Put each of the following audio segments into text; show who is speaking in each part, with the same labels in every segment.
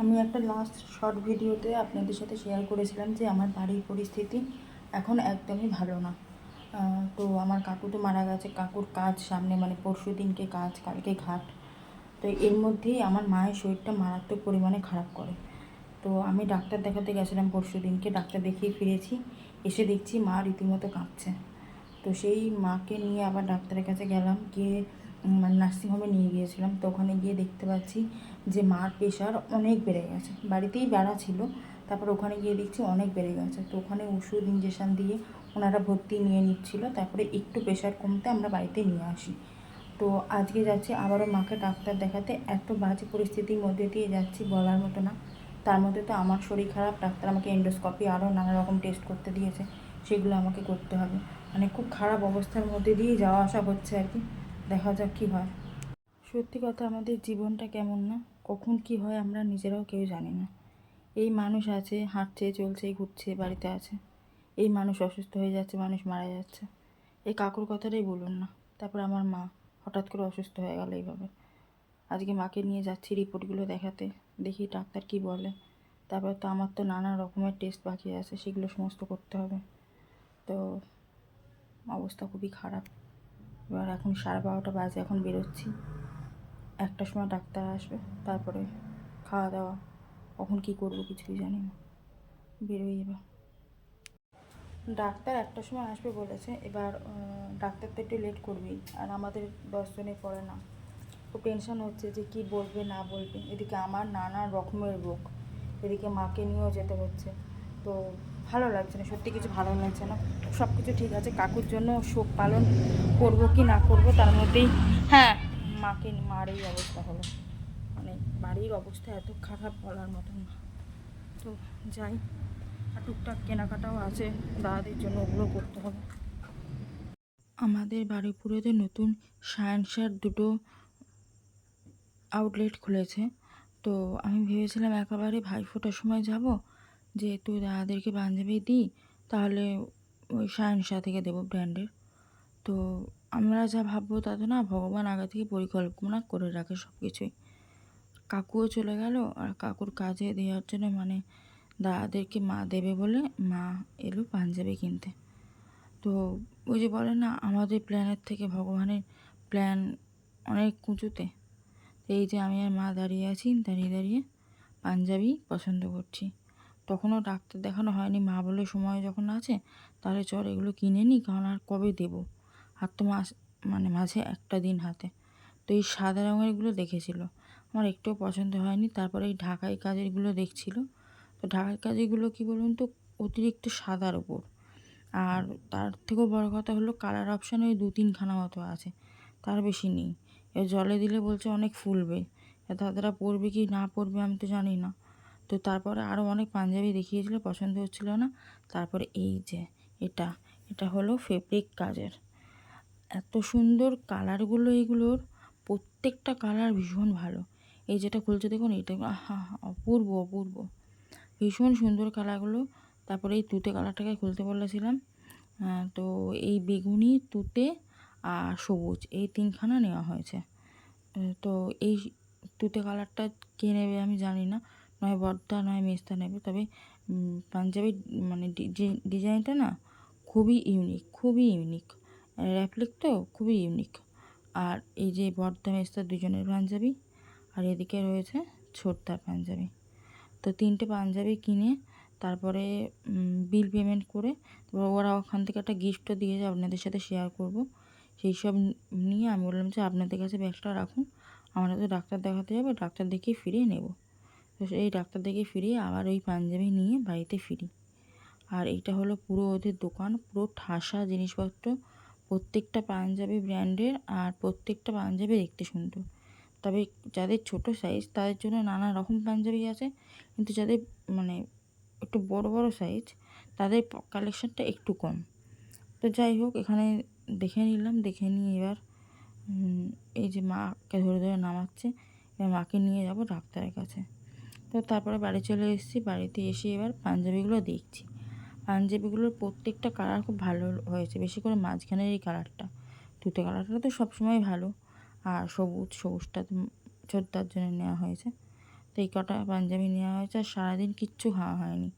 Speaker 1: আমি একটা last short ভিডিওতে আপনাদের সাথে শেয়ার করেছিলাম যে আমার বাড়ির পরিস্থিতি এখন একদমই ভালো না। তো আমার কাকু তো মারা গেছে, কাকুর কাজ সামনে, মানে পরশু দিনকে কাজ, কালকে ঘাট। তো এর মধ্যেই আমার মায়ের শরীরটা মারাত্মক পরিমাণে খারাপ করে। তো আমি ডাক্তার দেখাতে গেছিলাম পরশু দিনকে, ডাক্তার দেখিয়ে ফিরেছি, এসে দেখছি মা রীতিমতো কাঁপছে। তো সেই মাকে নিয়ে আবার ডাক্তারের কাছে গেলাম, গিয়ে মানে নার্সিংহোমে নিয়ে গিয়েছিলাম। তো ওখানে গিয়ে দেখতে পাচ্ছি যে মার প্রেশার অনেক বেড়ে গেছে, বাড়িতেই বাড়া ছিল, তারপর ওখানে গিয়ে দেখছি অনেক বেড়ে গেছে। তো ওখানে ওষুধ ইঞ্জেকশান দিয়ে ওনারা ভর্তি নিয়ে নিচ্ছিল, তারপরে একটু প্রেশার কমতে আমরা বাড়িতে নিয়ে আসি। তো আজকে যাচ্ছি আবারও মাকে ডাক্তার দেখাতে। এত বাজে পরিস্থিতির মধ্যে দিয়ে যাচ্ছি বলার মতো না। তার মধ্যে তো আমার শরীর খারাপ, ডাক্তার আমাকে এন্ডোস্কপি আরও নানা রকম টেস্ট করতে দিয়েছে, সেগুলো আমাকে করতে হবে। মানে খুব খারাপ অবস্থার মধ্যে দিয়ে যাওয়া আসা হচ্ছে আর কি। দেখা যাক কী হয়। সত্যি কথা, আমাদের জীবনটা কেমন না, কখন কি হয় আমরা নিজেরাও কেউ জানি না। এই মানুষ আছে, হাঁটছে, চলছে, ঘুরছে, বাড়িতে আছে। এই মানুষ অসুস্থ হয়ে যাচ্ছে, মানুষ মারা যাচ্ছে। এই কাকুর কথাটাই বলুন না। তারপর আমার মা হঠাৎ করে অসুস্থ হয়ে গেল এইভাবে। আজকে মাকে নিয়ে যাচ্ছি রিপোর্টগুলো দেখাতে, দেখি ডাক্তার কি বলে। তারপর তো আমার তো নানা রকমের টেস্ট বাকি আছে, সেগুলো সমস্ত করতে হবে। তো অবস্থা খুবই খারাপ। এবার এখন 12:30 বাজে, এখন বেরোচ্ছি। একটার সময় ডাক্তার আসবে, তারপরে খাওয়া দাওয়া, কখন কী করবো কিছুই জানি না। বেরোই এবার। ডাক্তার একটার সময় আসবে বলেছে। এবার ডাক্তার তো একটু লেট করবেই, আর আমাদের 10 জনের পরে না। খুব টেনশন হচ্ছে যে কি বলবে না বলবে। এদিকে আমার নানা রকমের রোগ, এদিকে মাকে নিয়েও যেতে হচ্ছে। তো ভালো লাগছে না, সত্যি কিছু ভালো লাগছে না। সব কিছু ঠিক আছে, কাকুর জন্য শোক পালন করব কি না করব তার মধ্যেই, হ্যাঁ, মার এই অবস্থা হলো। মানে বাড়ির অবস্থা এত খারাপ বলার মতন না। তো যাই, আর টুকটাক কেনাকাটাও আছে দাদাদের জন্য, ওগুলো করতে হবে। আমাদের বারুইপুরেতে নতুন সায়েন্সের দুটো আউটলেট খুলেছে। তো আমি ভেবেছিলাম একেবারে ভাইফোঁটার সময় যাব, যেহেতু দাদাদেরকে পাঞ্জাবি দিই, তাহলে ওই সায়েন্সা থেকে দেবো ব্র্যান্ডের। তো আমরা যা ভাববো তা তো না, ভগবান আগে থেকে পরিকল্পনা করে রাখে সব কিছুই। কাকুও চলে গেল, আর কাকুর কাজে দেওয়ার জন্য মানে দাদাদেরকে মা দেবে বলে মা এলো পাঞ্জাবি কিনতে। তো ওই যে বলে না, আমাদের প্ল্যানের থেকে ভগবানের প্ল্যান অনেক উঁচুতে। এই যে আমি আর মা দাঁড়িয়ে আছি, দাঁড়িয়ে দাঁড়িয়ে পাঞ্জাবি পছন্দ করছি। তখনও ডাক্তার দেখানো হয়নি। মা বলে সময় যখন আছে তাহলে চল এগুলো কিনে নিই, কারণ আর কবে দেবো, আর তো মানে মাঝে একটা দিন হাতে। তো এই সাদা রঙেরগুলো দেখেছিল, আমার একটুও পছন্দ হয়নি। তারপরে এই ঢাকাই কাজেরগুলো দেখছিল। তো ঢাকাই কাজেরগুলো কী বলুন তো, অতিরিক্ত সাদার ওপর। আর তার থেকেও বড় কথা হলো কালার অপশান ওই 2-3খানা মতো আছে, তার বেশি নেই। এ জলে দিলে বলছে অনেক ফুলবে, দাদারা পরবে কি না পরবে আমি তো জানি না। তো তারপরে আরও অনেক পাঞ্জাবি দেখিয়েছিল, পছন্দ হচ্ছিল না। তারপরে এই যে এটা, এটা হলো ফেব্রিক কাজের। এত সুন্দর কালারগুলো এইগুলোর, প্রত্যেকটা কালার ভীষণ ভালো। এই যেটা খুলছে দেখুন, এটা আহা, অপূর্ব অপূর্ব, ভীষণ সুন্দর কালারগুলো। তারপরে এই তুতে কালারটাকে খুলতে বলেছিলাম। তো এই বেগুনি, তুতে আর সবুজ, এই 3খানা নেওয়া হয়েছে। তো এই তুতে কালারটা কে নেবে আমি জানি না, নয় বড়দা নয় মেজদা নেবে। তবে পাঞ্জাবি মানে ডিজাইনটা না খুবই ইউনিক, খুবই ইউনিক। র্যাফলিক তো খুবই ইউনিক। আর এই যে বড়দা মেজদা দুজনের পাঞ্জাবি, আর এদিকে রয়েছে ছোটদার পাঞ্জাবি। তো 3টে পাঞ্জাবি কিনে তারপরে বিল পেমেন্ট করে, তারপর ওরা ওখান থেকে একটা গিফটও দিয়েছে, আপনাদের সাথে শেয়ার করব। সেই সব নিয়ে আমি বললাম যে আপনাদের কাছে ব্যাগটা রাখুন, আমরা তো ডাক্তার দেখাতে যাবো, ডাক্তার দেখিয়ে ফিরিয়ে নেব। তো এই ডাক্তার দেখিয়ে ফিরিয়ে আবার ওই পাঞ্জাবি নিয়ে বাড়িতে ফিরি। আর এইটা হলো পুরো ওদের দোকান, পুরো ঠাসা জিনিসপত্র, প্রত্যেকটা পাঞ্জাবি ব্র্যান্ডের, আর প্রত্যেকটা পাঞ্জাবি দেখতে সুন্দর। তবে যাদের ছোট সাইজ তাদের জন্য নানা রকম পাঞ্জাবি আছে, কিন্তু যাদের মানে একটু বড় বড় সাইজ তাদের কালেকশানটা একটু কম। তো যাই হোক, এখানে দেখে নিলাম, দেখে নিয়ে এবার এই যে মাকে ধরে ধরে নামাচ্ছে, এবার মাকে নিয়ে যাব ডাক্তারের কাছে। তো তারপরে বাড়ি চলে এসেছি, বাড়িতে এসে এবার পাঞ্জাবিগুলো দেখছি। পাঞ্জাবিগুলোর প্রত্যেকটা কালার খুব ভালো হয়েছে, বেশি করে মাঝখানের এই কালারটা, তুতে কালারটা তো সবসময় ভালো। আর সবুজটা তো ছোটদার জন্য নেওয়া হয়েছে। তো তো এই কটা পাঞ্জাবি নেওয়া হয়েছে। আর সারাদিন কিচ্ছু খাওয়া হয়নি,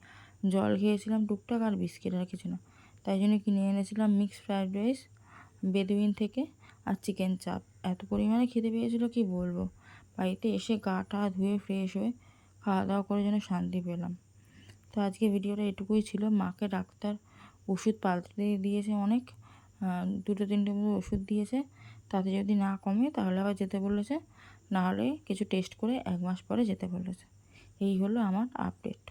Speaker 1: জল খেয়েছিলাম টুকটাক আর বিস্কিট, আর কিছু না। তাই জন্য কিনে এনেছিলাম মিক্সড ফ্রায়েড রাইস বেদুইন থেকে আর চিকেন চাপ। এত পরিমাণে খিদে পেয়েছিলো কি বলবো। বাড়িতে এসে গা টা ধুয়ে ফ্রেশ হয়ে খাওয়া দাওয়া করে যেন শান্তি পেলাম। তো আজকে ভিডিওটা এটুকুই ছিল। মাকে ডাক্তার ওষুধ পাল্টে দিয়েছে অনেক, 2-3টে মতো ওষুধ দিয়েছে। তাতে যদি না কমে তাহলে আবার যেতে বলেছে, নাহলে কিছু টেস্ট করে 1 মাস পরে যেতে বলেছে। এই হলো আমার আপডেট।